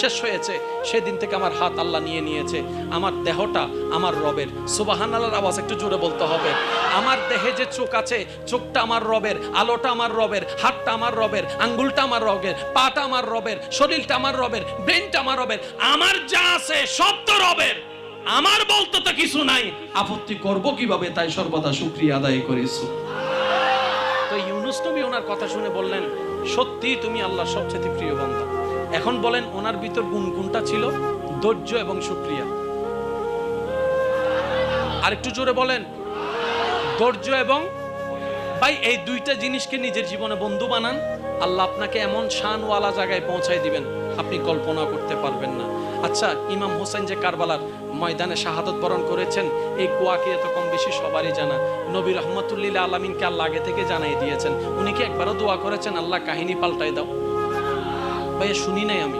শেষ হয়েছে সেদিন থেকে আমার হাত আল্লাহ নিয়ে নিয়েছে। আমার দেহটা আমার রবের। সুবহানাল্লাহর আওয়াজ একটু জোরে বলতে হবে। আমার দেহে যে চোখ আছে, চোখটা আমার রবের, আলোটা আমার রবের, হাতটা আমার রবের, আঙ্গুলটা আমার রবের, পাটা আমার রবের, শরীরটা আমার রবের, ব্রেনটা আমার রবের। আমার যা আছে সব তো রবের। আমার বলতে তো কিছু নাই, আপত্তি করব কিভাবে? তাই সর্বদা শুকরিয়া আদায় করিস। তো ইউনুস নবী ওনার কথা শুনে বললেন, সত্যি তুমি আল্লাহর সবচেয়ে প্রিয় বান্দা। এখন বলেন ওনার ভিতর কোনটা ছিল? ধৈর্য এবং শুকরিয়া। আরেকটু জোরে বলেন, ধৈর্য এবং ভাই এই দুইটা জিনিসকে নিজের জীবনে বন্ধু বানান, আল্লাহ আপনাকে এমন শানওয়ালা জায়গায় পৌঁছায় দিবেন আপনি কল্পনা করতে পারবেন না। আচ্ছা, ইমাম হোসেন যে কারবালার ময়দানে শাহাদত বরণ করেছেন, এই কুয়াকে এত কম বেশি সবারই জানা। নবী রহমতুল্লিল আলামিনকে আল্লাহ আগে থেকে জানাই দিয়েছেন। উনি কি একবারও দোয়া করেছেন আল্লাহ কাহিনী পাল্টাই দাও? ভাই শুনি নাই আমি।